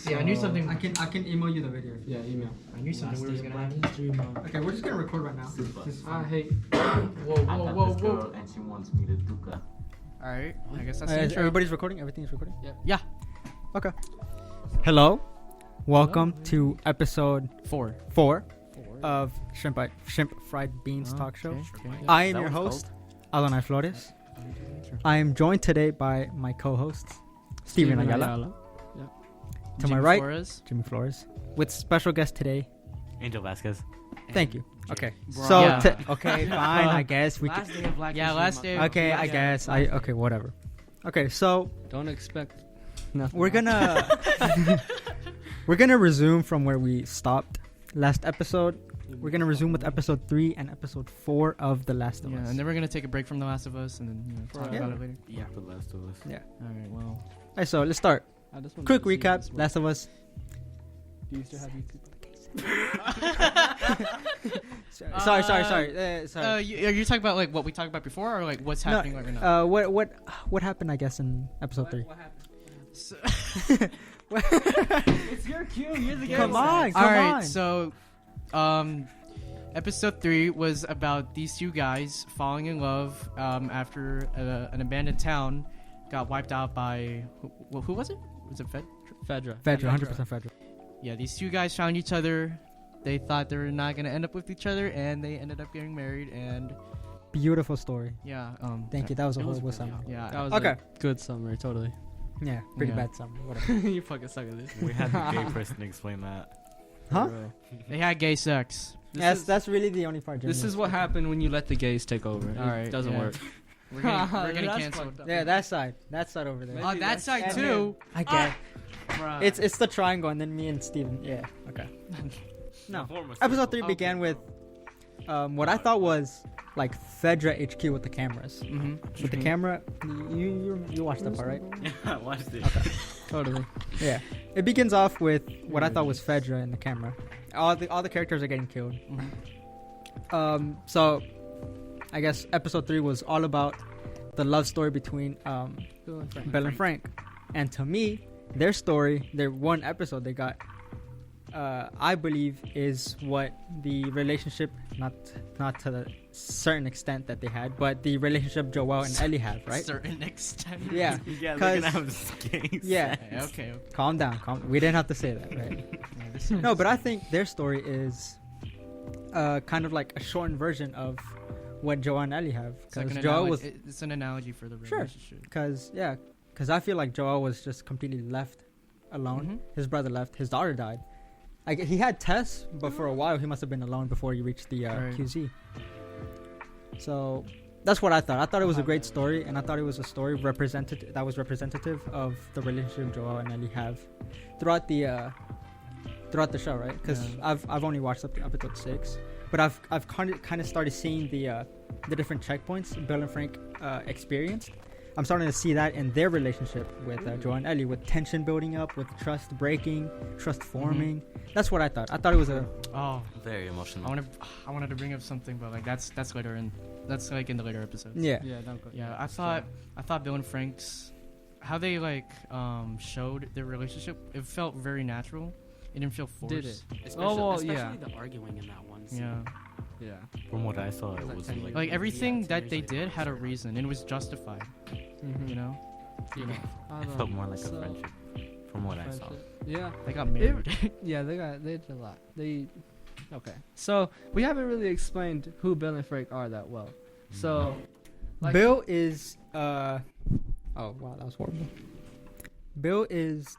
See, I knew something. I can email you the video. Yeah, email. I knew something was gonna happen. Okay, we're just gonna record right now. Super. This is fun. Hey. Whoa, I whoa, got whoa, this whoa. girl and she wants me to duka. All right. I guess that's the intro. Everybody's recording. Everything's recording. Yeah. Okay. Hello. Welcome to episode 4 of Shrimp Fried Beans Talk Show. Okay. I am That your was host, Alanai Flores. I am joined today by my co-hosts, Steven Ayala. To my right, Flores. Jimmy Flores. With special guest today. Angel Vasquez. Thank you. Okay. Bro. So, Yeah. okay, fine. I guess we can. Last day of Black Yeah, History last Month. day. Okay, I guess. Okay, whatever. Okay, so Don't expect nothing. we're gonna we're gonna resume from where we stopped last episode. We're gonna resume with episode 3 and episode 4 of The Last of Yeah, Us. and then we're gonna take a break from The Last of Us and then talk Yeah. about it later. Yeah. The Last of Us. Yeah. All right. Well. Alright, so let's start. I just wanted Quick to see recap. this Last of Us. Do you still have YouTube? Sorry. Sorry. Are you talking about like what we talked about before, or like what's happening right now? What happened? I guess in episode 3. What happened? So- It's your cue. You're the Come on. All right. So, episode 3 was about these two guys falling in love after an abandoned town got wiped out by who was it? Was it Fedra. Fedra, 100% Fedra. Yeah, these two guys found each other. They thought they were not gonna end up with each other, and they ended up getting married. And Beautiful story. yeah, Thank you. That was a It was horrible really summary. yeah. That was Okay. a good summary, totally. Yeah, pretty Yeah. bad summary. Whatever. You fucking suck at this. We had the gay person explain that. Huh? Bro. They had gay sex. That's really the only part. This Jimmy is what happened when you let the gays take over. All right, It doesn't yeah. work. We're getting That's canceled. fucked up. Yeah, that side over there. Maybe On that that's- side and too. I get. Bruh. It's the triangle, and then me and Steven. Yeah. Okay. No. Episode 3 began with what I thought was like Fedra HQ with the cameras. Mhm. With the camera, you watched that part, right? Yeah, I watched it. Totally. Yeah. It begins off with what I thought was Fedra in the camera. All the characters are getting killed. Mhm. So I guess episode 3 was all about the love story between Belle and Frank. And to me, their story, their one episode they got, I believe is what the relationship, not to the certain extent that they had, but the relationship Joel and Ellie have, right? Certain extent. Yeah. Yeah, they're 'Cause- gonna have this gay Yeah. Okay. Okay. Calm down. We didn't have to say that, right? No, but I think their story is kind of like a shortened version of what Joel and Ellie have. It's, like Because an Joel analogy, was, it's an analogy for the Sure. relationship. because I feel like Joel was just completely left alone. Mhm. His brother left. His daughter died. He had Tess, but for a while he must have been alone before he reached the Right. QZ. So that's what I thought. I thought it was a great story, and I thought it was a story representative of the relationship Joel and Ellie have throughout the show, right? Because Yeah. I've only watched up to episode 6, but I've kind of started seeing the different checkpoints Bill and Frank experienced. I'm starting to see that in their relationship with Joel and Ellie, with tension building up, with trust breaking, trust forming. That's what I thought. I thought it was a Oh, Very emotional. I wanted to bring up something, but like that's later in. That's like in the later episodes. yeah. Yeah, don't go. Yeah, I thought Bill and Frank's how they like showed their relationship. It felt very natural. It didn't feel forced. Did it? Especially yeah. the arguing in that one scene. Yeah. Yeah. From what I saw, it Like was 10 like, Like everything Yeah, that they seriously. did had a reason and it was justified. Mm-hmm. You know, it felt more like a friendship. From what I saw. Yeah. they got married. Yeah, they did a lot. Okay. So we haven't really explained who Bill and Frank are that well. So like- Bill is oh wow, that was horrible. Bill is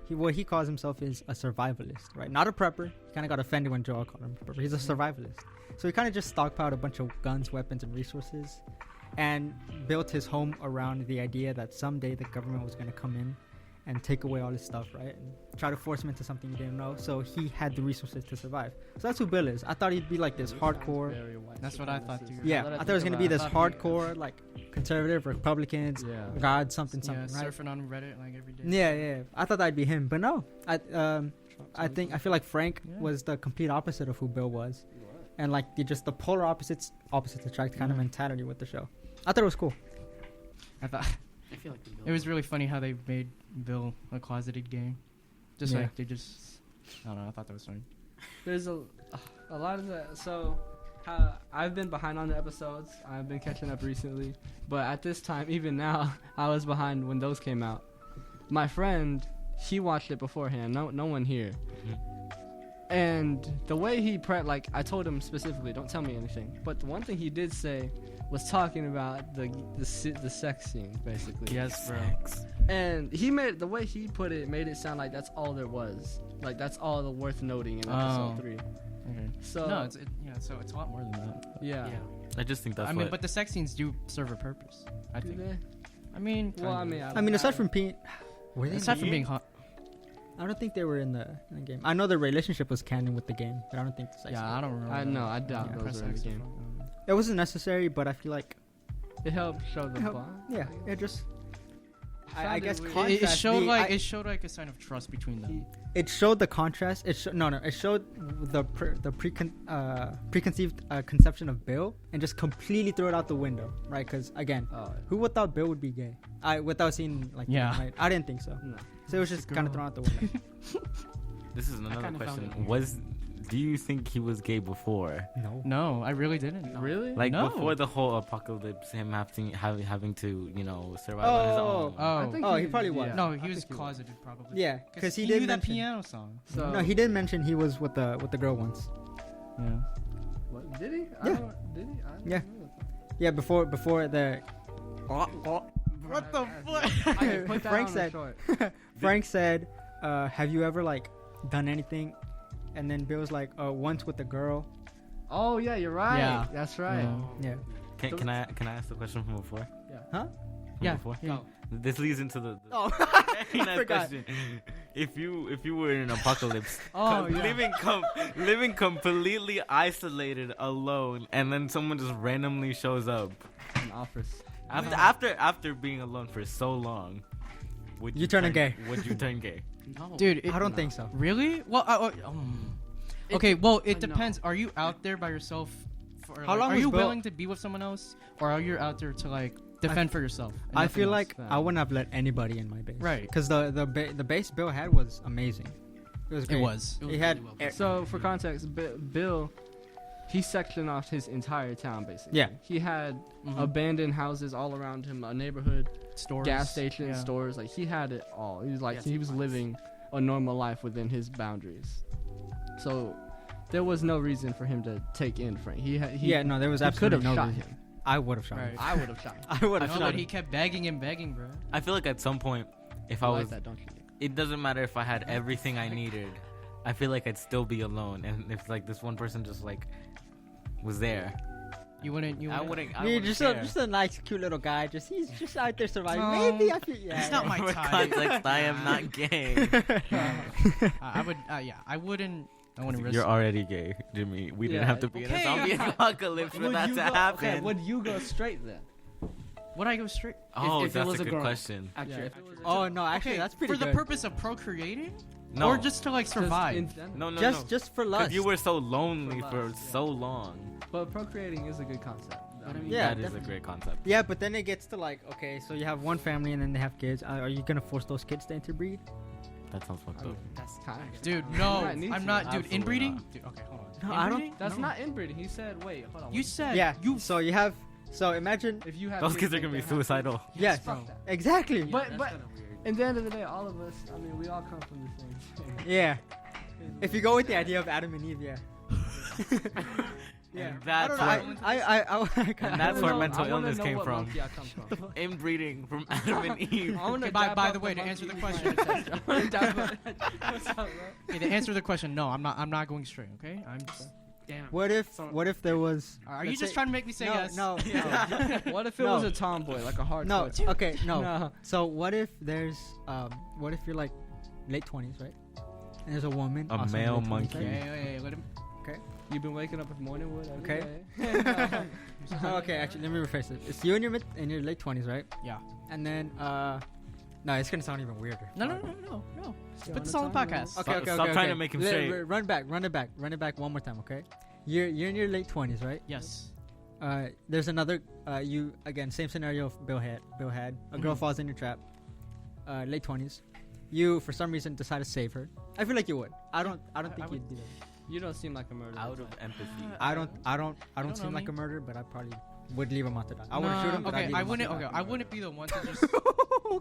what he calls himself is a survivalist, right? Not a prepper. He kind of got offended when Joel called him a prepper. He's a survivalist. So he kind of just stockpiled a bunch of guns, weapons, and resources, and built his home around the idea that someday the government was going to come in and take away all his stuff, right? And try to force him into something he didn't know. So he had the resources to survive. So that's who Bill is. I thought he'd be like this hardcore. That's what I thought too. Yeah, I thought it was gonna be this I thought he- hardcore, like conservative Republicans, Yeah. God, something, Yeah, right? surfing on Reddit like every day. Yeah. I thought that'd be him, but no. I feel like Frank Yeah. was the complete opposite of who Bill was, and like the polar opposites attract kind of Yeah. mentality with the show. I thought it was cool. I thought feel like It was really funny how they made Bill a closeted gay. Just Yeah. like they just, I don't know. I thought that was funny. There's a lot of that. So I've been behind on the episodes. I've been catching up recently, but at this time, even now, I was behind when those came out. My friend, he watched it beforehand. No one here. And the way he like I told him specifically, don't tell me anything. But the one thing he did say was talking about the sex scene, basically. Yes, bro. And the way he put it made it sound like that's all there was. Like that's all the worth noting in episode 3. Okay. So No, so it's a lot more than that. yeah. I just think that's I mean, what. but the sex scenes do serve a purpose. I Do think. they? I mean, Well, I kinda. mean, I mean, aside from being, were they? aside from being hot. I don't think they were in the game. I know the relationship was canon with the game, but I don't think the sex. Yeah, I don't remember. I that. know. I doubt Yeah. those Press are in the X or game. something. It wasn't necessary, but I feel like It helped show the bond. yeah, it just. I Found guess it weird. contrast. It showed the- like I- it showed like a sign of trust between them. It showed the contrast. It showed the preconceived conception of Bill and just completely threw it out the window, right? Because again, Oh, who would thought Bill would be gay? Without seeing like Yeah. right? I didn't think so. no. So it was just kind of thrown out the window. This is another kinda found question. it Do you think he was gay before? No. No, I really didn't. Really? Like No. before the whole apocalypse, him having to survive on his own. Oh, Oh, he probably was. no, I he was think closeted probably. Yeah, because he knew did that mention. piano song. So No, he did mention he was with the girl once. Yeah. What, did he? Yeah. Did he? I don't Yeah. know. Yeah, before the. What the fuck? Okay, put that Frank on said- the short. Frank said, "Have you ever like done anything?" And then Bill's like, "Once with a girl." Oh yeah, you're right. Yeah. That's right. Yeah. Can I ask the question from before? Huh? From Yeah. Before? Yeah. This leads into the Oh, very nice forgot. question. If you were in an apocalypse, Oh, yeah. living completely isolated, alone, and then someone just randomly shows up An office. after being alone for so long, would You turn gay. Would you turn gay? No. Dude, I don't think so. Really? Well, okay. Well, it no. depends. Are you out there by yourself? How long Are was you Bill- willing to be with someone else, or are you out there to like defend for yourself? and I nothing feel else? like I wouldn't have let anybody in my base. Right. Because the base Bill had was amazing. It was. It Great. was. It was He had. really well So for context, Bill, he sectioned off his entire town basically. Yeah. He had Mhm. abandoned houses all around him, a neighborhood, Stores, gas stations, yeah. stores. Like he had it all. He was like Yes, he he was was. living a normal life within his boundaries. So there was no reason for him to take in Frank. He Yeah. No, there was he could absolutely have no shot reason. him. I would have shot Right. him. I would have shot him. I would have No, shot but him. he kept begging and begging, bro. I feel like at some point, if I I was, like that, don't you? it doesn't matter if I had everything I needed. I feel like I'd still be alone, and if like this one person just like was there, You wouldn't. You I wouldn't. wouldn't. I You're wouldn't just a nice, cute little guy. He's just out there surviving. No, Maybe I feel. Yeah. he's not my For type. context, I am not gay. I would. Yeah, I wouldn't. I wouldn't risk. You're already gay, Jimmy. We didn't Yeah, have to be in a okay, zombie yeah. apocalypse for that to happen. Okay, would you go straight then? Would I go straight? Oh, if it that's was a a good girl. question. Actually, Yeah, if if it was Oh no, actually Okay, that's pretty for good. the purpose of procreating, No, or just to like survive. no, just for lust. Because you were so lonely For for lust, yeah. so long. But procreating is a good concept. I mean, Yeah, that is a definitely. great concept. Yeah, but then it gets to like, okay, so you have one family and then they have kids. Are you gonna force those kids to interbreed? That sounds fucked I mean, up. that's kind of. Dude, You no, might need I'm to. not. Dude, Absolutely inbreeding. not. Dude, okay, hold on. No, I don't- Inbreeding? That's No. not inbreeding. He said, wait, hold on. You said. Yeah. You. So you have. So imagine. if you have Those kids are like gonna be that, suicidal. Yes. Fuck that. Exactly. Yeah, But- that's but- kinda weird. In the end of the day, all of us, I mean, we all come from the same thing. Yeah. If you go with the idea of Adam and Eve, yeah. And I that's don't know. where, I that's where mental I wanna illness know came what from. monkey I come from. Inbreeding from Adam and Eve. I wanna Okay, by dap the up way, to monkey answer the eating question. my ancestor. I wanna dap up- What's up, bro? Okay, to answer the question, no, I'm not. I'm not going straight. Okay, I'm. Just, Damn. What if? So- What if there was? are you let's just say- trying to make me say no, yes? no, What if it No. was a tomboy, like a hard no. Okay, no. No. So what if there's? What if you're like late 20s, right? And there's a woman. A also in male late 20s, monkey. right? Hey, let him. You've been waking up with morning wood every Okay. day. Okay, actually, let me rephrase it. It's you in your late 20s, right? Yeah. And then, no, it's gonna sound even weirder. No. Put this on the podcast. Okay, okay, Stop okay. trying okay. to make him straight. Run it back one more time, okay? You're in your late 20s, right? Yes. There's another. You again, same scenario. Bill had. A girl falls in your trap. Late 20s. You for some reason decide to save her. I feel like you would. I don't think you'd do that. You don't seem like a murderer. Out of empathy. I don't know seem like me. a murderer, but I probably would leave him out to die. I wouldn't shoot him. But I'd Okay, leave I him out wouldn't. to die. Okay, I wouldn't be the one to just.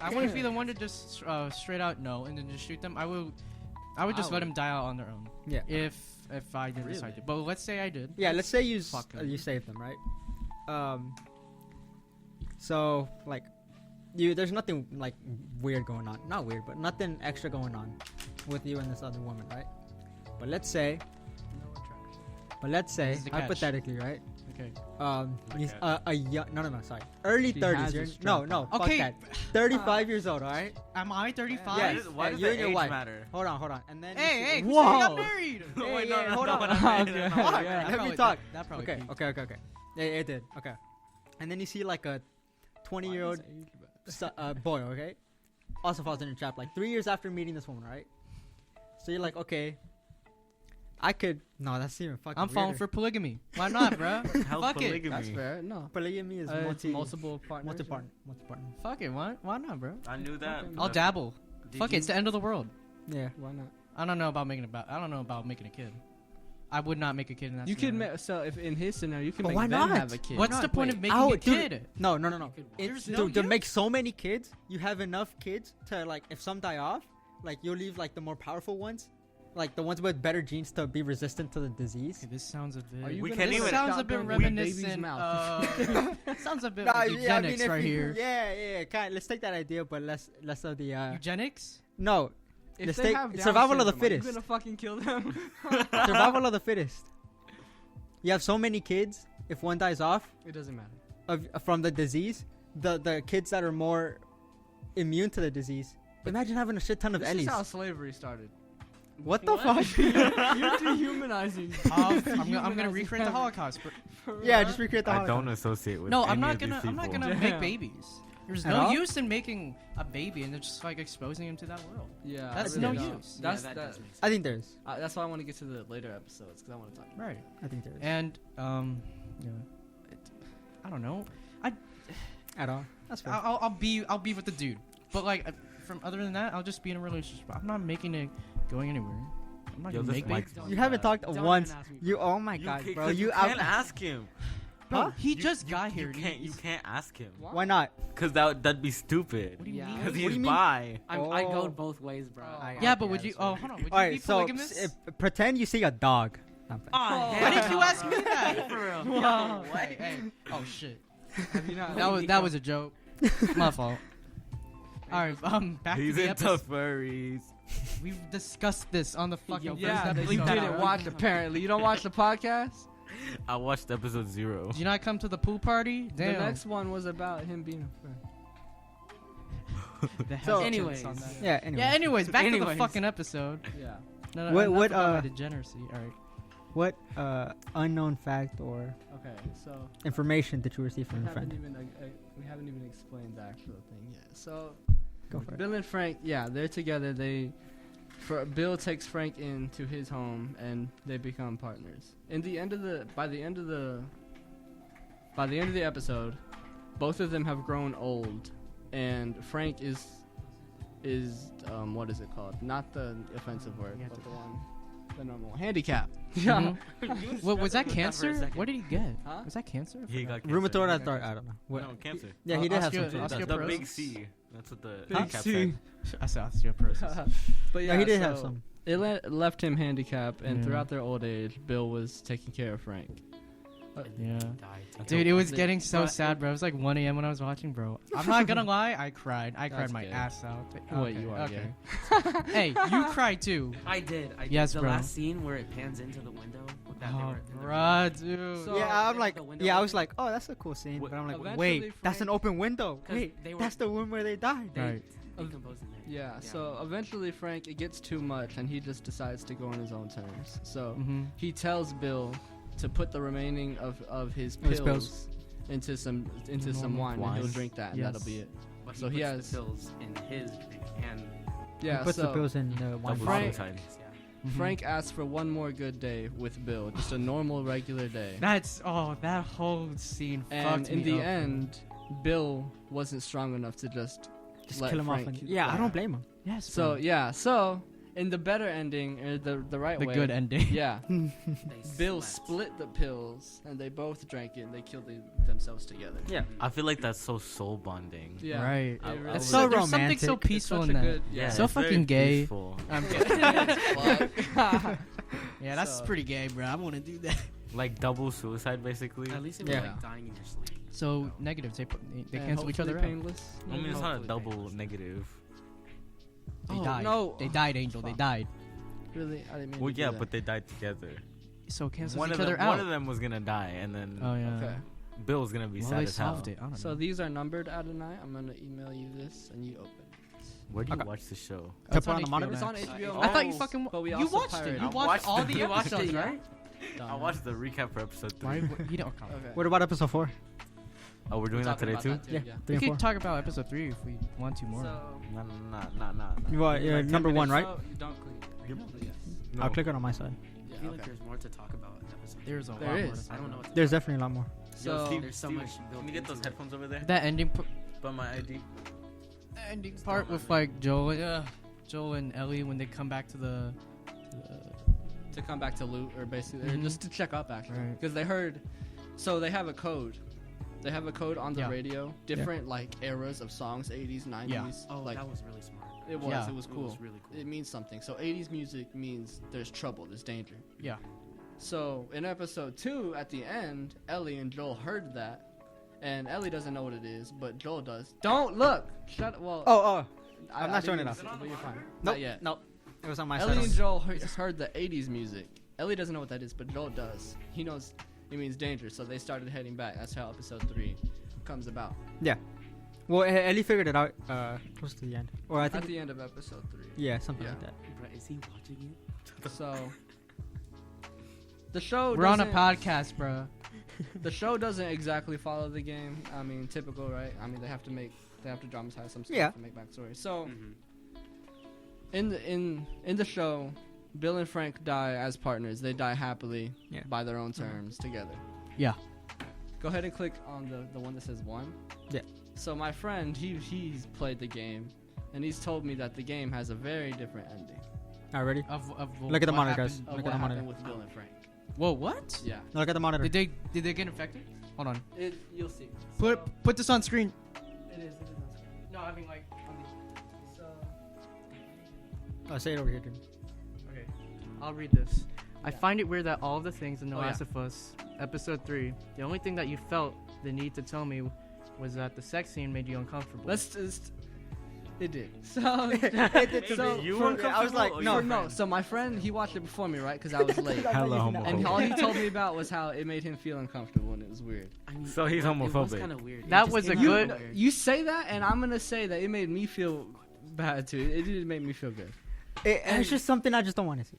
I wouldn't be the one to just straight out no and then just shoot them. I would just let them die out on their own. Yeah. If I didn't decide to. But let's say I did. Yeah, let's say you Fuck 'em. you saved them, right? So like, there's nothing like weird going on. Not weird, but nothing extra going on with you and this other woman, right? But let's say This is the catch. hypothetically, right? Okay. He's a young, sorry, early She 30s. has a You're, strong no, fuck Okay. that. 35 years old, all right? Am I 35? Yes. Why does you the and your age wife. matter? Hold on, and then Hey, you who said you got Whoa. married? Hey, Wait, yeah, hold on. Okay. Fuck, Yeah. let me talk. That probably. Okay, peaked. okay. Yeah, it did. Okay, and then you see like a 20-year-old boy, okay, also falls in a trap like 3 years after meeting this woman, right? So you're like, okay, I could. No, that's even fucking. I'm falling weirder. for polygamy. Why not, bro? How's Fuck it. polygamy? That's fair. No. polygamy is It's multiple partners. multi-partner. Fuck it. Why not, bro? I knew that. Okay. I'll dabble. Did Fuck it. you- It's the end of the world. Yeah. Why not? I don't know about making a kid. I would not make a kid in that. You could scenario. so if in his scenario you can But make why them not? have a kid. What's the point of making a kid? No. There's To, no to use. make so many kids, you have enough kids to like, if some die off, like you'll leave like the more powerful ones, like the ones with better genes to be resistant to the disease. Okay, this sounds a bit. Are you We gonna can't put even- a sounds a bit shotgun in your baby's reminiscent. mouth? Sounds a bit Nah, like yeah, I eugenics mean, if right you- here. Yeah. Let's take that idea, but less of the Eugenics? no If Let's they take- have Down survival of the syndrome, are fittest. You gonna fucking kill them? survival of the fittest. You have so many kids. If one dies off It doesn't matter. from the disease, the kids that are more immune to the disease. Imagine having a shit ton of This is how Ellies. slavery started. What the fuck? You're dehumanizing. I'm gonna recreate the Holocaust. Yeah, just recreate the I Holocaust. don't associate with. No, any I'm not of these gonna. I'm not people. gonna Damn. make babies. There's At no all? use in making a baby and then just like exposing him to that world. Yeah, That's I no really don't. use. That's that that. does make sense. I think there is. That's why I want to get to the later episodes because I want to talk. Right. I think there is. And yeah, I don't know. At all. That's fair. I'll be with the dude. But like from other than that, I'll just be in a relationship. I'm not making it going anywhere. I'm not Yo, gonna this make mic's- babies. You haven't talked Don't even once. ask me. You. Oh my You god, can't- bro. 'cause You can't out. ask him. Bro, Huh? he just got here. You can't ask him. Why not? Cause that'd be stupid. What do you Yeah. mean? Cause What do he's you mean? bi. I go Oh. both ways, bro. Yeah, but would you? Oh, hold on. Would you All right, be so polygamous? pretend you see a dog. I'm fine. Why did you ask me that? For real. Wow. Hey. Oh shit. Have you not? That was a joke. My fault. All right. Back He's to the into episode. furries. We've discussed this on the fucking Yeah, first that you episode. didn't watch. Apparently, you don't watch the podcast. I watched episode 0. Did you not come to the pool party? Damn. The next one was about him being a friend. The So- hesitance Anyways. on that. Yeah. Anyway. Yeah. Anyways, back to the Anyways. fucking episode. Yeah. No, What- enough what, about my uh, degeneracy. All right. What unknown fact or Okay, so information did you receive from we your haven't friend? even explained the actual thing yet. So Go for it. Bill and Frank, yeah, they're together. Bill takes Frank into his home and they become partners. By the end of the episode, both of them have grown old, and Frank is what is it called? Not the offensive word, Yeah, but the- the normal one. Handicap. Mhm. You What was that struggled with for a cancer? second. What did he get? Huh? Was that cancer? I He forgot. got cancer. Rheumatoid arthritis. I don't know. What? No, cancer. Yeah, he did have Osteo- some. osteo- sort of- The Osteoporosis? big C. That's what the Big handicap C. said. I said osteoporosis. But Yeah, he did have some. It left him handicapped, and Yeah. throughout their old age, Bill was taking care of Frank. Yeah. Died. Dude, it was They- getting so bro, sad, bro. It was like 1 a.m. when I was watching, bro. I'm not gonna lie, I cried. I cried That's my gay. ass out. Wait, you are okay. Hey, you cried too. I did. Yes, the bro. last scene where it pans into the window. With that, Oh, they were- bruh, dude. So- Yeah, I'm the like, window yeah, I was open? like, oh, that's a cool scene. What- But I'm like, Eventually, wait, that's an Frank- open window. 'Cause Wait, they were- that's the room where they died. Right. Decomposing there. Yeah, so eventually Frank, it gets too much, and he just decides to go on his own terms. So Mhm. he tells Bill to put the remaining of his Of his pills pills. into some Normal wine, and wine. he'll drink that, and Yes. that'll be it. But So he he puts has- the pills in his drink and Yeah, He puts so the pills in the wine Double bottle. Frank- suicide. yeah. Frank asked for one more good day with Bill, just a normal, regular day. That's that whole scene And fucked in me the up. end, Bill wasn't strong enough to just let kill him Frank. off. Yeah, I don't blame him. Yes. So bro. yeah, so in the better ending, or the right the way, good ending. yeah, They Bill slept. split the pills, and they both drank it, and they killed themselves together. Yeah. I feel like that's so soul bonding. Yeah, Right. It I- really I It's is. so There's there's something so romantic. peaceful It's in such a that. good- yeah. So it's very fucking gay. peaceful. I'm yeah, that's So- pretty gay, bro. I want to do that. Like double suicide, basically. At least it was Yeah. like dying in your sleep. So negatives, they And cancel each other hopefully out. painless. I mean, it's not a Hopefully double painless. negative. They Oh, died. no. They died, Angel. They Fuck. died. Really, I didn't mean Well, to do yeah, that. but they died together. So cancel One each of other them, out. one of them was gonna die, and then Oh yeah. Okay. Bill's gonna be Well, sad they as hell. solved it. I don't So know. these are numbered out of 9. I'm gonna email you this, and you open it. Where do you Okay. watch the show? To It's put on the HBO monitor? It's on Max. HBO. I thought you Max, fucking. but we You also watched it. pirated You I watched watched all the the episodes, yeah. right? I watched the recap for episode 3. Why? You don't. Okay. What about episode 4? Oh, we're doing We're that talking today about too? that Yeah. We 3 could and 4. talk about episode 3 if we want to more. So, Nah. You want, like 10 number 1, minutes. right? No, you don't click. Yep. Yes. No. I'll click it on my side. Yeah, I feel okay. like there's more to talk about in episode. There's a There lot is. more. To I don't know what to There's talk definitely a lot more. So, Steve, there's so Steve, much built Can you get those into it. headphones over there? That ending. By my ID. Ending part with like Joel and Ellie when they come back to the to come back to loot, or basically, or Mhm. just to check up, actually. Right. Because they heard, so they have a code. They have a code on the Yeah. radio, different like eras of songs, 80s, 90s. Oh, like that was really smart. it was, Yeah. it was It cool. was really cool. It means something. So 80s music means there's trouble, there's danger. Yeah. So in episode 2, at the end, Ellie and Joel heard that, and Ellie doesn't know what it is, but Joel does. Don't look. Shut. Well. Oh, I I'm not showing didn't it even off. see but you're fine. nope. Not yet. Nope. It was on my Ellie side. and Joel heard the 80s music. Ellie doesn't know what that is, but Joel does. He knows it means danger, so they started heading back. That's how episode 3 comes about. Well, Ellie figured it out close to the end. Or I At think, the end of episode 3. yeah, something Yeah. like that. Bro, is he watching it? So the show We're on a doesn't- podcast, bro. The show doesn't exactly follow the game. I mean, typical, right? I mean, they have to dramatize some stuff Yeah. and make backstory. So Mm-hmm. in the show, Bill and Frank die as partners. They die happily Yeah. by their own terms together. Yeah. Go ahead and click on the one that says 1. Yeah. So my friend, he's played the game, and he's told me that the game has a very different ending Alright, ready? Of Look at the what monitor, guys. happened- of Look what at the monitor. happened with Bill and Frank. Whoa, what? Yeah. Look at the monitor. Did they get infected? Hold on. You'll see. Put this on screen. It is on screen. No, I mean like. So Oh, say it over here, dude. Okay, I'll read this. I Yeah. find it weird that all of the things in The Oh, Last yeah. of Us, episode 3, the only thing that you felt the need to tell me was that the sex scene made you uncomfortable. let's just. It did. So, So you were I was like, uncomfortable or no, your no. So my friend, he watched it before me, right? Because I was late. Hella And homophobic. all he told me about was how it made him feel uncomfortable, and it was weird. I mean, So he's It was homophobic. kind of weird. It That just was came a out good- of nowhere. You say that, and I'm gonna say that it made me feel bad too. It didn't make me feel good. It's just something I just don't want to see.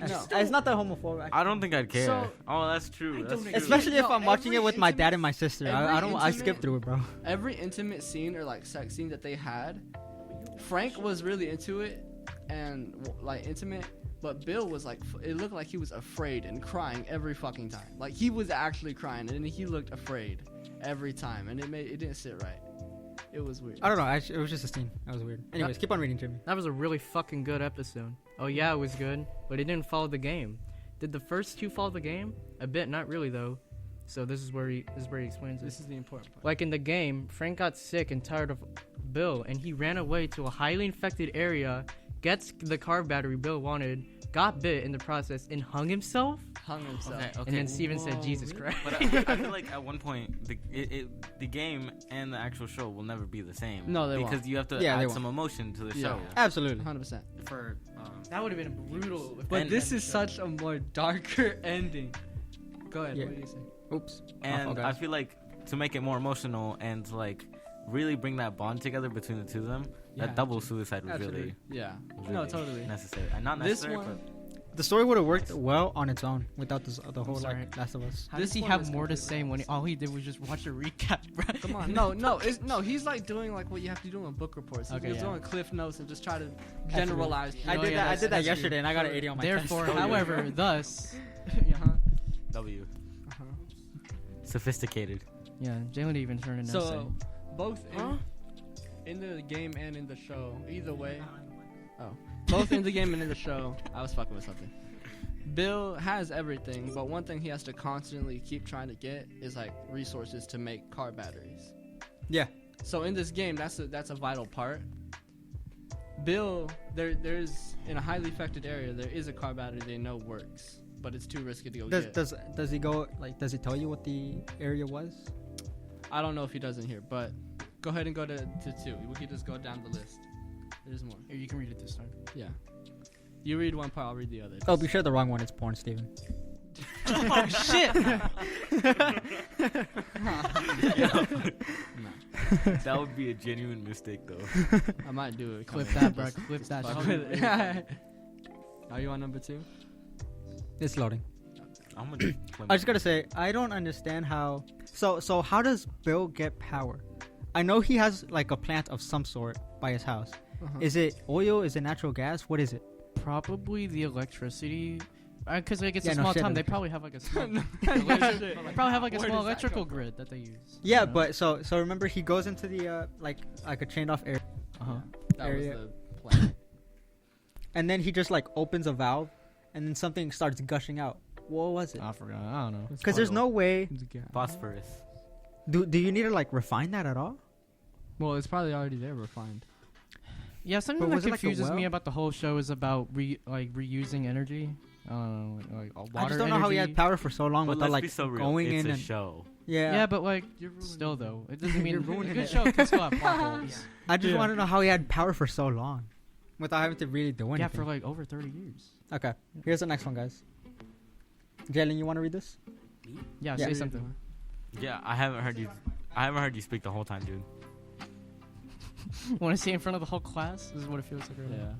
It's not that homophobic. I don't think I'd care. So- Oh, that's true. That's true. Especially if No, I'm watching every it with my dad intimate- and my sister. I every don't. I skip intimate- through it, bro. Every intimate scene or like sex scene that they had, Frank was really into it and like intimate, but Bill was like, it looked like he was afraid and crying every fucking time. Like he was actually crying, and he looked afraid every time, and it didn't sit right. It was weird. I don't know. It was just a scene. That was weird. Anyways, keep on reading, Jimmy. That was a really fucking good episode. Oh yeah, it was good, but it didn't follow the game. Did the first 2 follow the game? A bit, not really though. So this is where he explains This it. is the important part. Like in the game, Frank got sick and tired of Bill, and he ran away to a highly infected area, gets the car battery Bill wanted, got bit in the process, and hung himself. Hung himself. Okay, okay. And then Steven said, Whoa, "Jesus really? Christ." But I feel like at one point the game and the actual show will never be the same. No, they because won't. you have to Yeah, they add won't. some emotion to the Yeah. show. Absolutely. 100%. For That would have been brutal. if But that this had is been such a more darker ending. Go ahead. Yeah. What do you say? Oops. And Okay. I feel like to make it more emotional and to like really bring that bond together between the two of them, Yeah, that double suicide was really, Yeah. was No, really totally. necessary. Not This necessary, one- The story would have worked well on its own without the whole sorry. like Last of Us. How Does do he you have explain more to this say when all he did was just watch a recap, bro? Come on, no, he's like doing like what you have to do in book reports. He's Okay, yeah. doing cliff notes and just try to generalize. I Oh, did yeah, that. I that's- did that that's yesterday, and I got an 80 on my test. Therefore, Oh, yeah. however, thus, Uh-huh. W. Uh-huh. Sophisticated. yeah, Jalen even turned an essay. So both in the game and in the show, either way. Oh, both in the game and in the show. I was fucking with something. Bill has everything, but one thing he has to constantly keep trying to get is like resources to make car batteries. Yeah. So in this game, that's a vital part. Bill, there's in a highly affected area, there is a car battery they know works, but it's too risky to go get. Does he go like? Does he tell you what the area was? I don't know if he does in here, but go ahead and go to 2. We can just go down the list. There's more. Here, you can read it this time. Yeah. You read one part, I'll read the other. Oh, be sure the wrong one. It's porn, Steven. Oh shit! That would be a genuine mistake, though. I might do it. Clip Come on. that, bro. Clip that. Fuck shit. with it. Are you on number 2? It's loading. I'm gonna. I just gotta say, I don't understand how. So how does Bill get power? I know he has like a plant of some sort by his house. Uh-huh. Is it oil? Is it natural gas? What is it? Probably the electricity. Because like it's Yeah, a no small shit, town, they electric- probably have like a small. No, They probably have like a Where small does that electrical come from? grid that they use. Yeah, you know? but so remember he goes into the like a chained off area, Uh-huh. That area. was the plan. and then he just like opens a valve, and then something starts gushing out. What was it? I forgot. I don't know. Because there's no way. Phosphorus. Do you need to like refine that at all? Well, it's probably already there refined. Yeah, something But that was it like a confuses me well? about the whole show is about reusing energy. I don't know, like water I just don't know how he had energy. power for so long But without let's like be so real. going It's in a and show. Yeah, but like still though, it doesn't mean You're a ruining good it. show can still have plot holes. I just Yeah. want to know how he had power for so long without having to really do anything. Yeah, for like over 30 years. Okay, here's the next one, guys. Jalen, you want to read this? Yeah, Yeah. say something. Yeah, I haven't heard you. I haven't heard you speak the whole time, dude. Want to say in front of the whole class? This is what it feels like right now.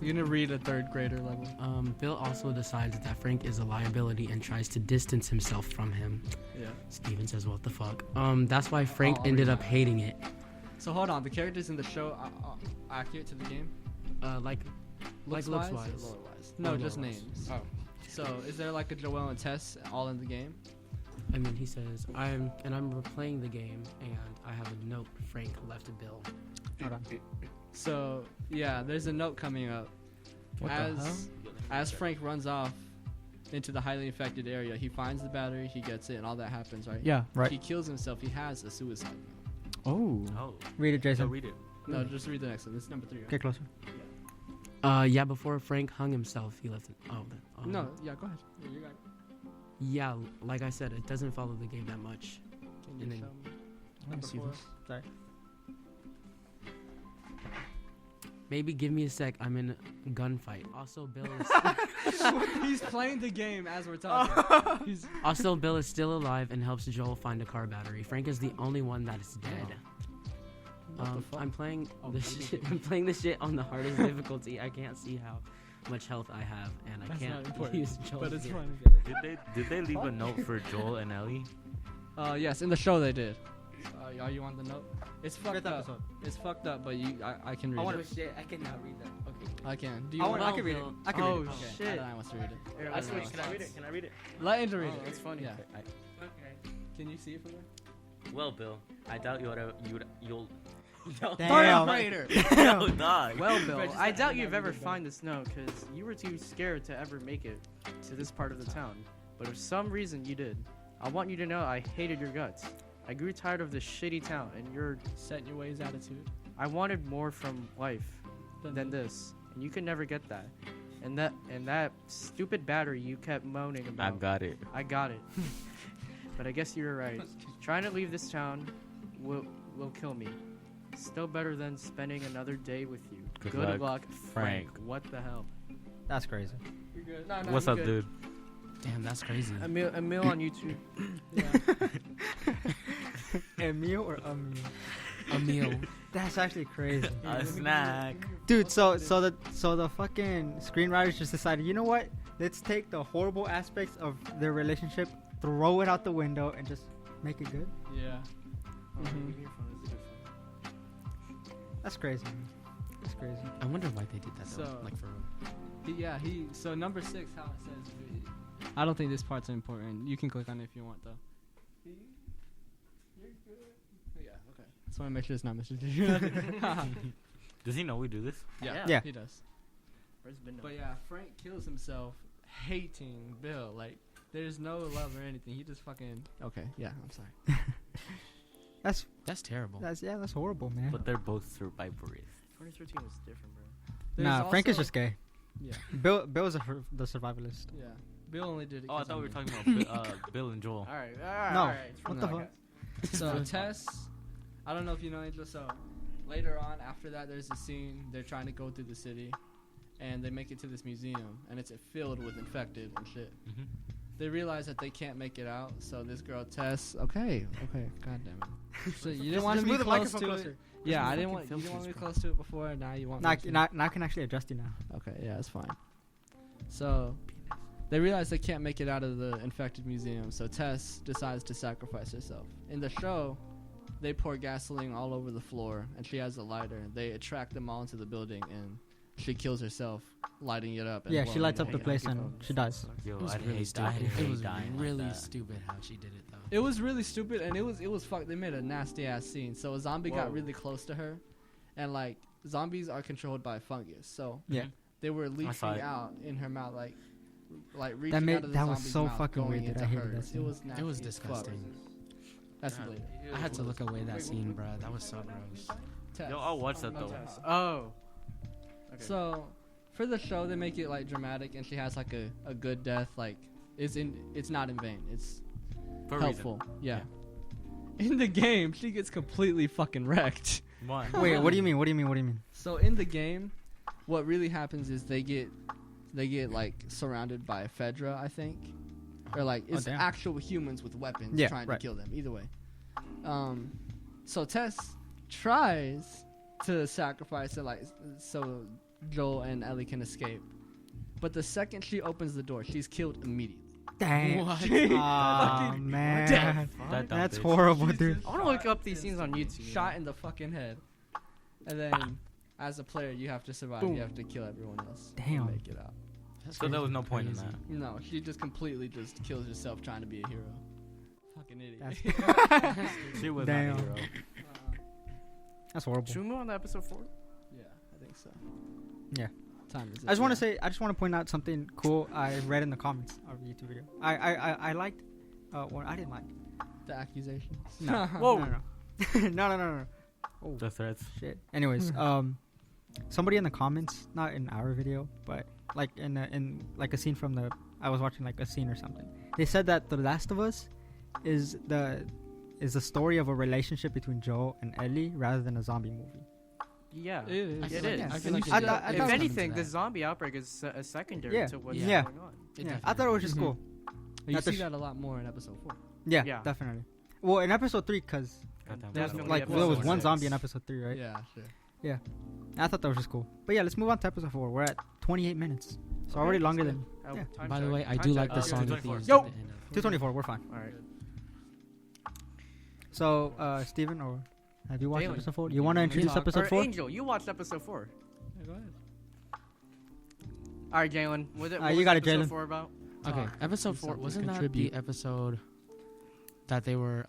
You're gonna read a 3rd grader level. Bill also decides that Frank is a liability and tries to distance himself from him. Yeah. Steven says, "What the fuck?" That's why Frank I'll ended read up hating it. So hold on, the characters in the show are accurate to the game? Like looks Looks-wise wise. or lore-wise? No, Or just lore-wise. names. Oh. So is there like a Joel and Tess all in the game? I mean, he says, I'm replaying the game, and I have a note Frank left to Bill. Hold on. So yeah, there's a note coming up. What the hell? As Frank runs off into the highly infected area, he finds the battery, he gets it, and all that happens, right? Yeah. Right. He kills himself. He has a suicide note. Oh. Oh, Read it, so Jason. read it. No, just read the next one. This is number 3. Right? Get closer. Yeah, before Frank hung himself, he left it. No, yeah, go ahead. Yeah, you got it. Yeah, like I said, it doesn't follow the game that much. Can And you then- show me? Let me Number see 4. this. Sorry. Maybe give me a sec. I'm in a gunfight. Also, Bill is He's playing the game as we're talking. He's Bill is still alive and helps Joel find a car battery. Frank is the only one that is dead. What the fuck? I'm playing Oh, this maybe. shit. I'm playing this shit on the hardest difficulty. I can't see how much health I have, and I That's not can't important, use Joel's but it's gear. funny. Did they leave a note for Joel and Ellie? Yes, in the show they did. Are you on the note? It's fucked Fifth up. episode. It's fucked up, but I can read I it. wanna- Shit, I cannot read that. Okay. I can. Do you I want? can read it. I can Oh, read it. Okay, shit. I want to read it. Here, I let's don't know. switch. Can I read it? Can I read it? Let Andrew read Oh, it. that's funny. Yeah. Okay. Can you see it from there? Well, Bill, I doubt you'll. Damn. No, dog. Well, But Bill, just I like- doubt you not ever read it, find this note because you were too scared to ever make it to this part of the town. But for some reason you did. I want you to know I hated your guts. I grew tired of this shitty town and your Set in your ways attitude. I wanted more from life than this, and you could never get that. And that stupid battery you kept moaning I about. got it. I got it. But I guess you were right. Trying to leave this town will kill me. Still better than spending another day with you. Good luck, Frank. Frank. What the hell? That's crazy. You're good. No, What's you're up, good. dude? Damn, that's crazy. Emil on YouTube. Yeah. Emil or Emil? a meal. That's actually crazy. A snack. Dude, so the fucking screenwriters just decided, you know what? Let's take the horrible aspects of their relationship, throw it out the window, and just make it good. Yeah. Mhm. That's crazy. Man. That's crazy. I wonder why they did that. Though. So- Like for real. So number 6, how it says. I don't think this part's important. You can click on it if you want, though. Yeah. Okay. Just want to make sure it's not Mr. G. Does he know we do this? Yeah. He does. Where's Bendo? But yeah, Frank kills himself hating Bill. Like, there's no love or anything. He just fucking. Okay. Yeah. I'm sorry. That's terrible. That's horrible, man. But they're both survivorists. 2013 was different, bro. There's Nah, Frank is also- just gay. Yeah. Bill's the survivalist. Yeah. Bill only did it. Oh, I 'cause thought we were I'm talking about Bill and Joel. All right. No. All right. What the fuck? So Tess, I don't know if you know Angel. So later on, after that, there's a scene. They're trying to go through the city, and they make it to this museum, and it's filled with infected and shit. Mm-hmm. They realize that they can't make it out. So this girl Tess, okay, god damn it. So you didn't want to Just be move the close microphone to closer. it. Yeah, I fucking didn't want you filters, didn't want to be bro. close to it before. Now you want. Now, me to. now I can actually adjust you now. Okay, yeah, it's fine. So they realize they can't make it out of the infected museum, so Tess decides to sacrifice herself. In the show, they pour gasoline all over the floor, and she has a lighter. They attract them all into the building, and she kills herself, lighting it up. And Yeah, she blowing lights it up the up. place and she dies. Yo, It was I'd really hate, stupid. I'd It hate was dying really like that. stupid how she did it though. It was really stupid, and it was fucked. They made a nasty ass scene. So a zombie got Whoa. really close to her, and like zombies are controlled by fungus. So Yeah. they were saw leaching it. out in her mouth, like reaching made- out of the that was zombie's so mouth, fucking going weird, dude. into I hated that hers. scene. It was nasty. It was as fuck. disgusting. That's God, later. I had to look away that scene, bro. That was so gross. Tess. Yo, I'll watch that though. Oh. Okay. So for the show, they make it like dramatic, and she has like a good death. Like it's not in vain. It's For a helpful. Yeah. In the game, she gets completely fucking wrecked. reason. One. Wait, what do you mean? What do you mean? What do you mean? So in the game, what really happens is they get like surrounded by Fedra, I think, or like it's damn. actual humans with weapons Yeah, trying right. to kill them. Either way, so Tess tries to sacrifice it, like so Joel and Ellie can escape. But the second she opens the door, she's killed immediately. Dang. What? Oh man, That dumb that's bitch. horrible, She's dude. just I wanna look shot up these scenes on YouTube. Shot in the fucking head, and then as a player, you have to survive. Boom. You have to kill everyone else. Damn. To make it out. That's So there was no crazy. point in that. No, she just completely just kills herself trying to be a hero. Fucking idiot. She was Damn. not a hero. That's horrible. Should we move on to episode 4? Yeah, I think so. Yeah. Time is. I just want to say, I just want to point out something cool I read in the comments of a YouTube video. I liked, well, I didn't like. the accusations. No. Whoa. No. Oh The threats. shit. Anyways, somebody in the comments, not in our video, but like in like a scene from I was watching like a scene or something. They said that The Last of Us is the story of a relationship between Joel and Ellie rather than a zombie movie. Yeah. It is. I feel It like, is. I I feel like thought- it- I it thought- If comes anything, to the that. zombie outbreak is a secondary Yeah. to what's Yeah. going on. It Yeah, I definitely thought it was just Mhm. cool. You Not the see sh- that a lot more in episode 4. Yeah, Yeah. definitely. Well, in episode 3, because Goddamn Definitely like episode there was one 6. zombie in episode 3, right? Yeah, sure. I thought that was just cool. But yeah, let's move on to episode 4. We're at 28 minutes, so already longer than Yeah. By the way, I do like the song at the 224. end. Yo! at the end of- 224. We're fine. All right. So, Steven, or have you watched Jalen. episode 4? You want to introduce talk. episode Or 4? Angel, you watched episode 4. Yeah, go ahead. All right, Jalen. What you was got it, episode Jalen. 4 about? Okay, Talk. episode Do 4 something. wasn't that Contribute. the episode that they were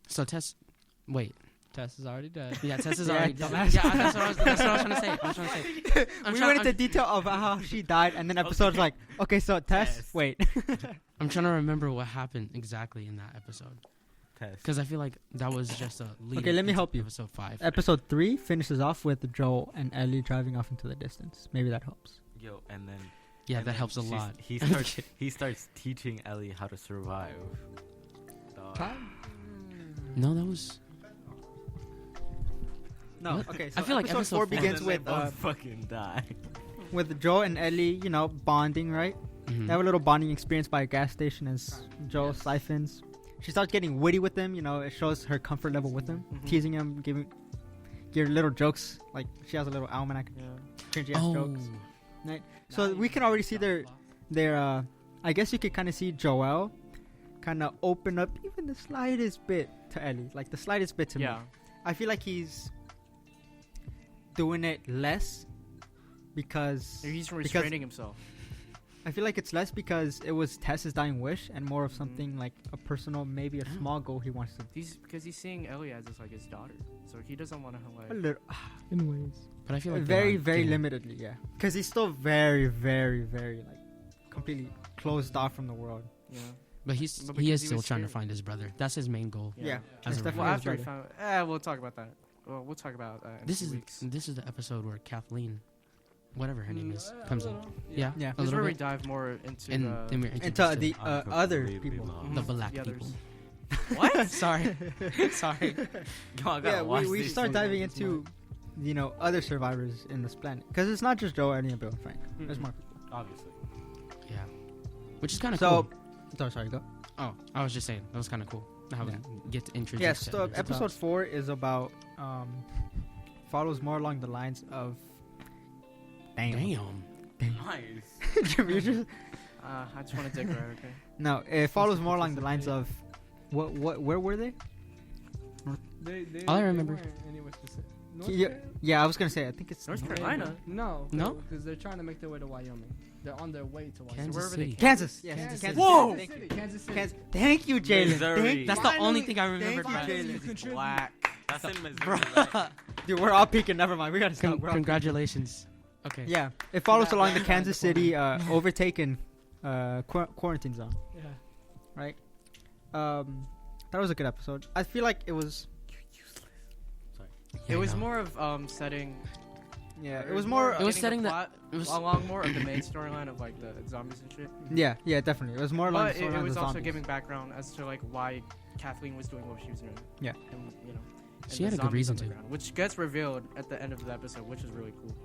so Tess wait. Tess is already dead. Yeah, Tess is Yeah, already dumbass. yeah, that's what I was trying to say. I was trying to say. We went into detail of how she died, and then episode's like, okay, so Tess, Tess. wait. I'm trying to remember what happened exactly in that episode Test. because I feel like that was just a lead. Okay, let me into help you. Episode 5. Episode 3 finishes off with Joel and Ellie driving off into the distance. Maybe that helps. Yo, and then Yeah, and that then helps a she's- lot. He starts teaching Ellie how to survive. Dog. No, that was No, What? okay. So I feel like episode episode 4 four- begins And then with they both fucking die. Joel and Ellie, bonding, right? mhm. They have a little bonding experience by a gas station as Joel siphons she starts getting witty with him. You know, it shows her comfort level with him, Mhm. teasing him, giving little jokes. Like she has a little almanac, Yeah. cringy ass jokes. Now So we you can know already what see I'm their talking about. I guess you could kind of see Joel kind of open up even the slightest bit to Ellie, like the slightest bit to me. Yeah. I feel like he's doing it less because He's restraining himself. I feel like it's less because it was Tess's dying wish and more of something like a personal, maybe a small goal he wants to. Because he's seeing Ellie as like his daughter, so he doesn't want to A like. little, Anyways, but I feel like very, very limitedly, yeah. Because he's still very, very, very like completely closed off from the world. Yeah. But But he because is he still was trying to scared. find his brother. That's his main goal. Yeah, As it's a definitely Well, his after he brother. found, we'll talk about that. Well, we'll talk about in This 2 is weeks. this is the episode where Kathleen, whatever her name is, comes in. Yeah. Yeah. A This is little where we bit. dive more into And the. then we're Into introduced the to other people. the Mhm, black the people. others. What? Sorry. Sorry. Yeah, we start diving into, you know, other survivors in this planet. Because it's not just Joe, Eddie, and Bill and Frank. There's Mhm. more people. Obviously. Yeah. Which is kind of So, cool. sorry, go. Oh, I was just saying that was kind of cool. How Yeah. we get to introduce. Yes, to so others. episode 4 is about, follows more along the lines of, Damn. Nice. You're just- I just want to dig right. Okay. no, it follows more along the lines of, where were they? They All I remember- weren't anywhere specific. North Yeah, Carolina? yeah, I was gonna say, I think it's North Maybe. Carolina. No. No? Because they're trying to make their way to Wyoming. They're on their way to Wyoming. Kansas wherever they City. can. Kansas. Yes, Kansas Kansas. City. Whoa! Thank you. Kansas City. Kansas. Thank you, Jalen. Missouri. Thank That's you. the Finally- only thing I remember. thank you, from Jalen. it. Contribute. Black. That's in Missouri. right? Dude, we're all peeking. Never mind. We gotta stop. We're all Congratulations. Okay. peeking. Yeah, it follows That- along the that- Kansas City overtaken quarantine zone. Yeah. That was a good episode. I feel like it was. Yeah, It was I know. more of setting. Yeah, it or was more. It was getting setting the- plot it was- along more of the main storyline of like the zombies and shit. Yeah, definitely. It was more along But the it storyline of was the also zombies. giving background as to like why Kathleen was doing what she was doing. Yeah. And you know. and She the had a good zombies reason on the to. ground, which gets revealed at the end of the episode, which is really cool.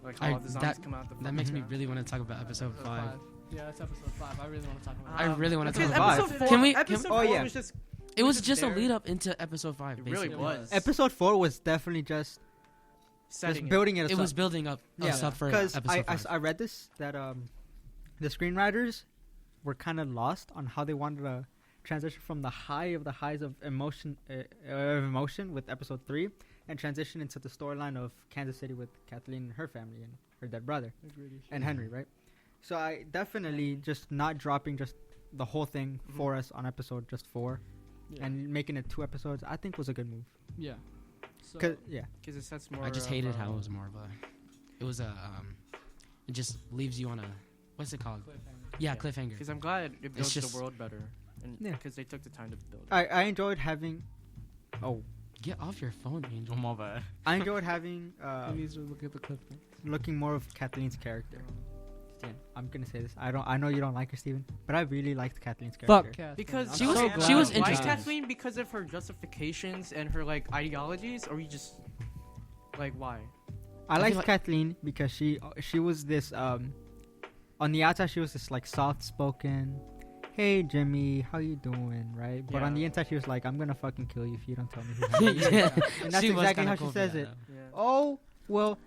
Like I- how the zombies that- come out the. That makes me ground. really want to talk about episode 5. Yeah, that's episode 5. I really want to talk about I it. really wanna because talk about episode it. four- Can we- Episode Oh, four yeah. was just. It was just just a there. lead up into episode 5. It really basically. was. Episode 4 was definitely just Setting it. building it. It was building up yeah, us up for because episode 5. I read this that the screenwriters were kind of lost on how they wanted to transition from the high of the highs of emotion with episode 3 and transition into the storyline of Kansas City with Kathleen and her family and her dead brother and Henry, right? So I definitely just not dropping just the whole thing Mhm. for us on episode just 4 Yeah. and making it 2 episodes, I think was a good move. yeah. So, 'Cause- yeah. Because it sets more. I just of, hated how it was more of a. It was a. It just leaves you on a. What's it called? cliffhanger. Yeah, Yeah. cliffhanger. Because I'm glad it builds just- the world better, and Yeah. because they took the time to build it. I enjoyed having Get off your phone, Angel. Oh, my bad. I enjoyed having He needs to look at the clip. looking more of Kathleen's character. Steven, I'm gonna say this. I know you don't like her, Steven, but I really liked Kathleen's character. Fuck. Because I'm She was- so she glad. was Why interesting. Kathleen? Because of her justifications and her like ideologies, or you just like why? I feel liked like- Kathleen because she was this on the outside she was this like soft spoken, hey Jimmy, how you doing, right? But on Yeah. the inside she was like, I'm gonna fucking kill you if you don't tell me who Henry is. Yeah. And that's She was exactly kinda how cool she for says that, it. though. Yeah. Oh well,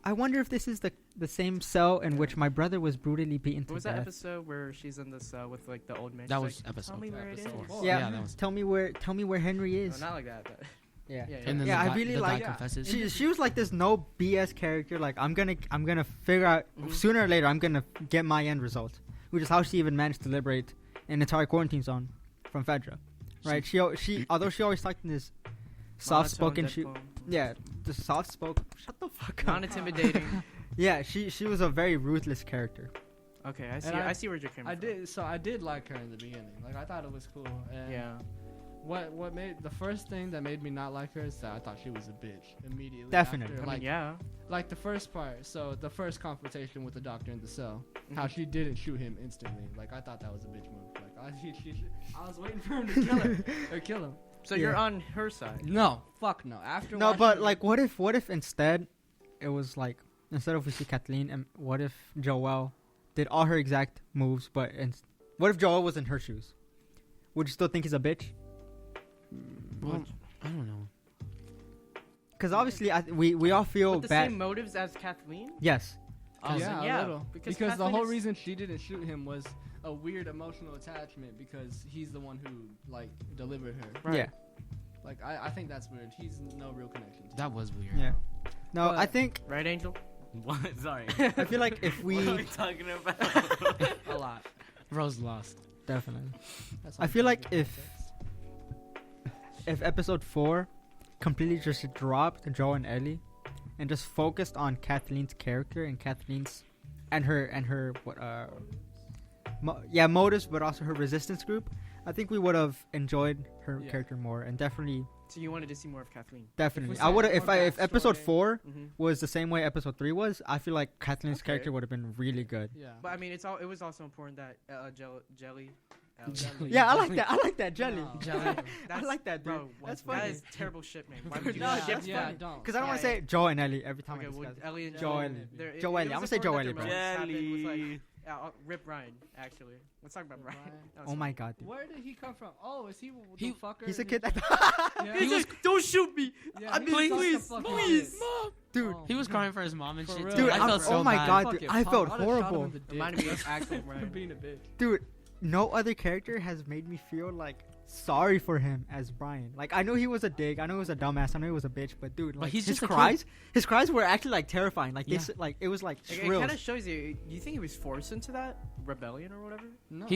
I wonder if this is the same cell in which my brother was brutally beaten What to was that death. episode where she's in the cell with like the old man? That She's was like, episode Tell me where it is. episode four. Yeah, Yeah, that was- tell me where Henry No, is. not like that. But Yeah. yeah, And then Yeah, the I guy, really the like- guy confesses. She was like this no BS character. Like I'm gonna figure out Mhm. sooner or later. I'm gonna get my end result, which is how she even managed to liberate an entire quarantine zone from Fedra. Right? She although she always talked in this soft spoken. Yeah, the soft spoken. Shut the fuck up. Non-intimidating. Yeah, she was a very ruthless character. Okay, I see. And I see where you're coming I from. did. So I did like her in the beginning. Like I thought it was cool. And Yeah. What made the first thing that made me not like her is that I thought she was a bitch immediately. Definitely. After, I like mean, yeah. like the first part. So the first confrontation with the doctor in the cell. How Mhm. she didn't shoot him instantly. Like I thought that was a bitch move. Like I was waiting for him to kill her or kill him. So Yeah. you're on her side. No, fuck no. After No, watching but it- like, what if instead it was like instead of we see Kathleen, and what if Joelle did all her exact moves, but what if Joelle was in her shoes? would you still think he's a bitch? Well, I don't know. Because obviously, we all feel With the bad. same motives as Kathleen? Yes. Oh, yeah, so a little. because Because the Kathleen whole is- reason she didn't shoot him was a weird emotional attachment because he's the one who like delivered her. Right. Yeah. Like I think that's weird. He's no real connection. To That was weird. Yeah. No, But- I think Right, Angel? What? Sorry. I feel like if What are we we talking about? a lot. Rose lost. definitely. That's I all feel I'm like gonna give if episode 4 completely just dropped Joe and Ellie and just focused on Kathleen's character and Kathleen's and her motives, but also her resistance group, I think we would have enjoyed her Yeah. character more and definitely So you wanted to see more of Kathleen? definitely we I would saw have more if episode backstory- 4 Mm-hmm. was the same way episode 3 was. I feel like Kathleen's Okay. character would have been really good. Yeah. But I mean, it was also important that Jelly. Jelly. Yeah, I like that. I like that jelly. No. Jelly. I That's- like that, dude. Bro, That's that funny. is terrible shit, man. Why would you do No, that? that's yeah, funny. don't. Because I don't want to Yeah, say Joe and Ellie every time Okay, I would discuss. Ellie and Joe Jelly. Ellie. there- it- Joe it Ellie. was I'm gonna say important Joe that Ellie, their bro. romance happened with, like, Jelly. Rip Ryan, actually. Let's talk about Rip Ryan. Ryan. That was Oh my god, dude. Where did he come from? Oh, is he the He- fucker? He's a that kid that Yeah. He was don't shoot me. Yeah, I he mean, sucked the please, fucking please. dick. Mom. dude. Oh, He was crying for his mom and For shit. real. Too. Dude, I felt so oh my bad. god, Fuck dude, it, I fuck, felt I'd have shot him horrible. in the dick. Reminded me of actual For Ryan. being a bitch. Dude, no other character has made me feel like sorry for him as Brian. Like I know he was a dick, I know he was a dumbass, I know he was a bitch, but dude, like he's his just a kid. cries were actually like terrifying. Like Yeah. this, like it was like It shrill. kind of shows you. You think he was forced into that rebellion or whatever? No.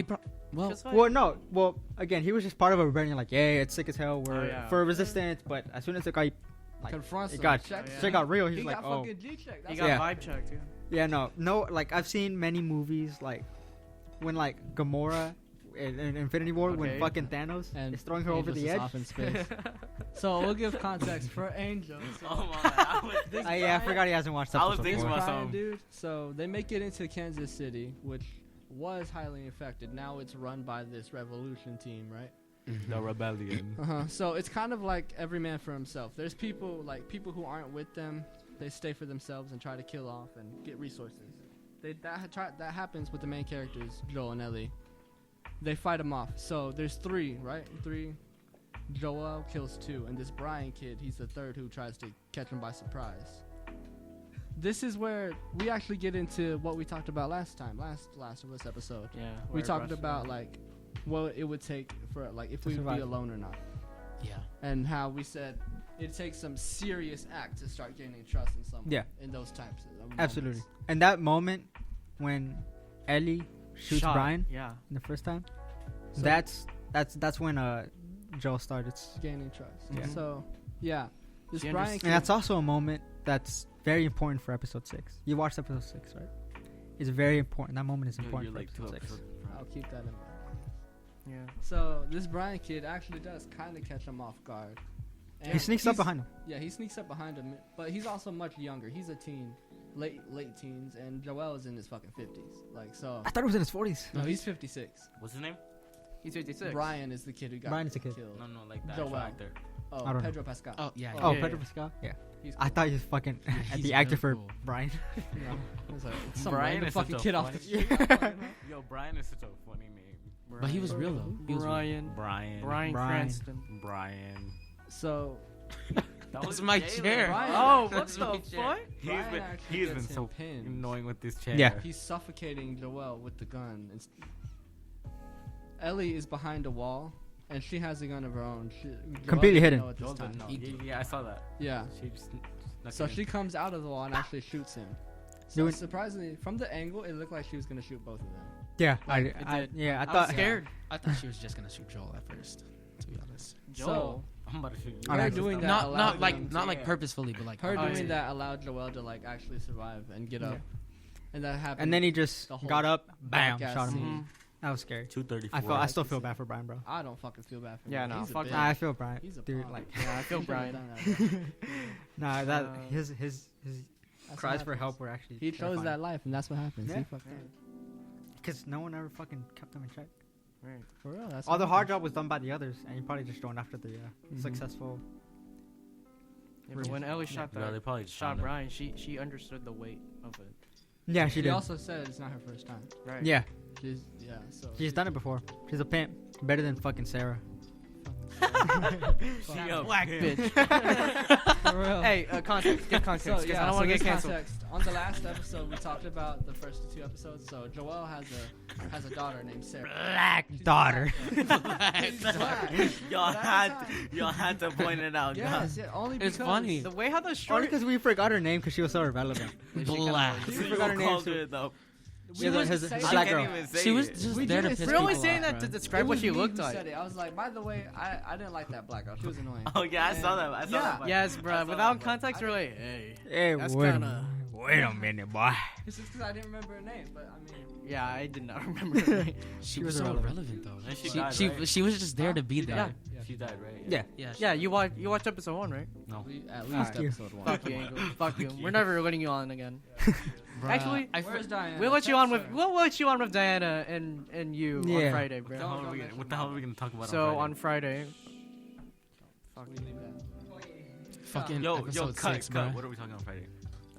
Well, 'Cause, like, Well, no. Well, again, he was just part of a rebellion. Like, yeah, it's sick as hell. We're yeah. for resistance, but as soon as it got, like, confronts it him. got checks yeah. him. shit got real. He He's like, got oh, fucking G-checked. he That's got Yeah. vibe checked too. yeah, no. Like I've seen many movies like when like Gamora in Infinity War when Okay. fucking Thanos And is throwing her over Angel's the just edge. off in space. So we'll give context for Angel. So Oh my! I was, this Yeah, I Brian- forgot he hasn't watched I was episode thinking This 4. about Brian something. dude. So they make it into Kansas City, which was highly infected. Now it's run by this revolution team, right? the rebellion. So it's kind of like every man for himself. There's people who aren't with them. They stay for themselves and try to kill off and get resources. That happens with the main characters, Joel and Ellie. They fight them off. So there's 3, right? 3. Joel kills 2, and this Brian kid, he's the 3rd who tries to catch him by surprise. This is where we actually get into what we talked about last of this episode. Yeah. We talked about like what it would take for like if To we would be survive. alone or not, yeah. and how we said it takes some serious act to start gaining trust in someone. Yeah. In those types of moments. Absolutely. And that moment when Ellie shoots Shot. Brian Yeah. the first time, So- that's when Joel started. Gaining trust. Yeah. So yeah, this She Brian understands- kid. And that's also a moment that's very important for episode 6. You watched episode 6, right? It's very important. That moment is important You're for like episode 6. I'll keep that in mind. Yeah. So this Brian kid actually does kind of catch him off guard. He And sneaks up he's- behind him. Yeah, he sneaks up behind him, but he's also much younger. He's a teen, late teens, and Joel is in his fucking 50s. Like so. I thought it was in his 40s. No, he's 56. What's his name? He's 56. Brian is the kid who got Brian is the kid. killed. No, like that Joel. actor. Oh, I don't know. Pedro Pascal. Oh yeah. Oh, Yeah, Pedro yeah. Pascal? Yeah. He's I cool. thought he was fucking he's the actor really for cool. Brian. No, it's like, it's some Brian random is fucking such a kid off the funny- street. Yo, Brian is such a funny name. But he was real though. He was real. Brian. Brian. Brian Brian. Cranston. Brian. So That was my Jalen. chair. Brian- Oh, what That's the my fuck? chair. Brian actually He's gets been him so pinned. annoying with this chair. Yeah. He's suffocating Joel with the gun. Ellie is behind a wall, and she has a gun of her own. Joel Completely doesn't hidden. know at this Joel time. didn't know. Yeah, I saw that. Yeah. She just snuck So in. she comes out of the wall and actually shoots him. So Doing- surprisingly, from the angle, it looked like she was gonna shoot both of them. Yeah, It I did. yeah, I I was thought scared. I thought she was just gonna shoot Joel at first. To be honest. Joel. I'm about to shoot you. I'm Her actually- doing that Not allowed not like them not to- like purposefully, but like Her Oh, doing yeah. that allowed Joel to like actually survive and get up, Yeah. and that happened. and then he just the whole got up, bam, dark-ass shot him. scene. Mhm. That was scary. 234. I still feel bad for Brian, bro. I don't fucking feel bad for him. Yeah, no, He's a fuck bitch. that. I feel Brian, He's a dude. punk. Like, Yeah, I feel He should've Brian. done that. nah, that Uh, his That's cries what for happens. help were actually. He chose that life, and that's what happens. Yeah. He fucked up. because no one ever fucking kept him in check. Right. For real, that's All what the hard happens. job was done by the others, and he probably just joined after the Mhm. successful. Yeah, but when Ellie shot Yeah, they that, probably just shot found him. Brian, she understood the weight of it. Yeah, she She did. also said it's not her first time. Right. Yeah, Yeah. So She's done it before. She's a pimp. Better than fucking Sarah. She a Black pimp. bitch. For real. Hey, context. Give context. So 'cause yeah, I don't want to this get canceled. context, on the last episode, we talked about the first 2 episodes. So Joelle has a daughter named Sarah. Black daughter. She's black. y'all But had to point it out. Yes, yeah, only It's because funny. The way how the Only short. because we forgot her name because she was so irrelevant. Black. We So forgot her you name. called So her the. We Yeah, was his saying- black girl. She was it. just We there did to it. piss We're only people saying off, that to bro. describe It what was she me looked who like. said it. I was like, by the way, I didn't like that black girl. She was annoying. Oh yeah, I saw that. I saw Yeah. that. Yes, I bro. saw Without that, context, we're like, hey. Hey, That's wait, kinda- wait a minute, boy. It's just because I didn't remember her name, but I mean, Yeah, I did not remember her name. She was was so irrelevant. irrelevant though. And she died, right? she was just there to be there. She died, right? Yeah. Yeah. Yeah, you watched episode 1, right? No. at Fuck least you. episode 1. Fuck you, Angle. Fuck you. We're never letting you on again. Bruh, Actually, Where's Diana? We'll let you on with Text her. we'll let you on with Diana and you on Yeah. Friday, What the bro. hell are we gonna- what the hell are we gonna talk about? So on on Friday, We leave that. Fucking Yo, episode cut, 6, cut. bro. What are we talking on Friday?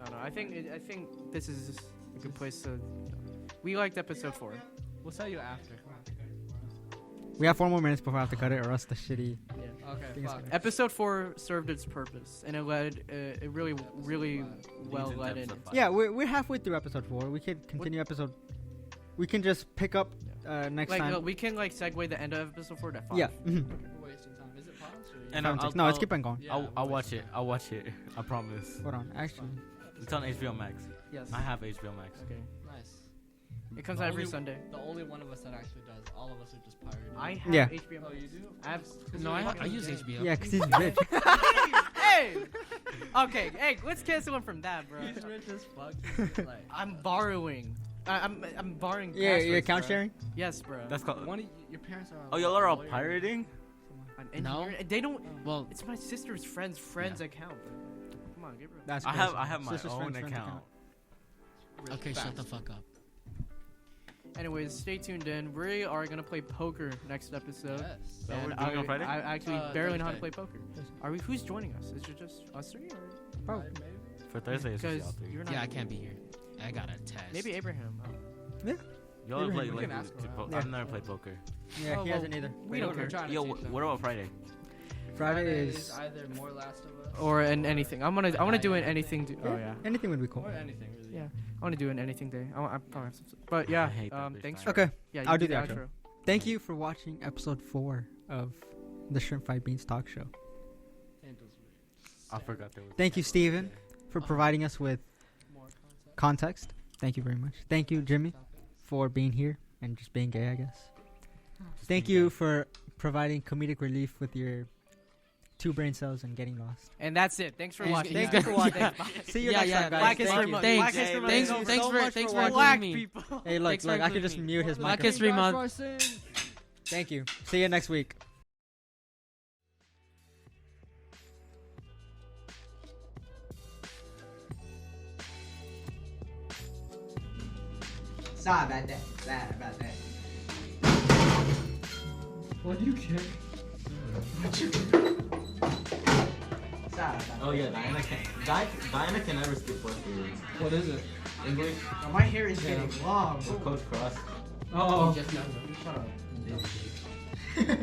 I don't know. I think this is a good place to. We liked episode 4. We'll tell you after. We have 4 more minutes before I have to cut it, or else the shitty. Okay, Things fuck. gonna- Episode 4 served its purpose, and it led. It really well Leads into led in. episode 5. Yeah, we're halfway through episode 4. We could continue episode. We can just pick up next Like time. we can like segue the end of episode 4 to 5. Yeah. We're wasting time. Is it paused or? And Context. No, it's keep on going. Yeah, I'll we're watch wasting it. I'll watch it. I promise. Hold on. Actually, It's on HBO Max. Yes. I have HBO Max. Okay. Nice. It comes The out every only- Sunday. The only one of us that actually does. All of us are just pirated. I have Yeah. HBO. Oh, you do? I have. No, I use HBO. yeah, because he's rich. Hey. Okay. Hey, let's cancel him from that, bro. He's rich as fuck. He's just like, I'm borrowing. I'm borrowing. Yeah, your passwords, account bro. sharing. Yes, bro. That's called. one of your parents are. Oh, y'all are all lawyer. pirating? I'm No. engineering- They don't. Well, It's my sister's friend's account, bro. Come on, give her. That's I crazy. have my Sister's own friend's account. okay, shut the fuck up. Anyways, stay tuned in. We are gonna play poker next episode. Yes. So And we're doing on Friday? I actually barely know how to Thursday. play poker. Are we? Who's joining us? Is it just us three, or Oh. Right, maybe. For Thursday, it's just y'all because three. you're not? Yeah, I can't be here. I got a test. Maybe Abraham. Y'all have We played can like ask around. Yeah. I've never played poker. Yeah, Oh, he well, hasn't either. We don't care. Trying to Yo, teach them. what about Friday? Friday is either more Last of Us Or an anything. I want to do an Yeah, anything. Oh yeah. anything would be cool. or anything really. Yeah. I want to do an anything day. I probably have some. But yeah. I hate that bitch Thanks. time. For, Okay, yeah. You I'll do do the outro. Thank you for watching episode 4 of the Shrimp Fried Beans Talk Show. And those I forgot there was. Thank you, Steven, for providing us with more context. Thank you very much. Thank you, Jimmy, for being here and just being gay, I guess. Thank you for providing comedic relief with your 2 brain cells and getting lost. And that's it. Thanks for He's- watching. Thank guys. you for watching. Yeah. See you Yeah, next yeah, time, guys. Black Thank History you. Month. Thanks. Black History Month. Thanks, is over. thanks so for much thanks for for watching. Black including me. people. Hey, look, Thanks for I could just including me. mute his Black microphone. History Month. Thank you. See you next week. Sorry about that. Sorry about that. What do you care? Sorry about Oh yeah, Diana can never skip 4 periods. What is it? English that. My hair is getting long. with Coach Cross. Oh. Just know. Shut up.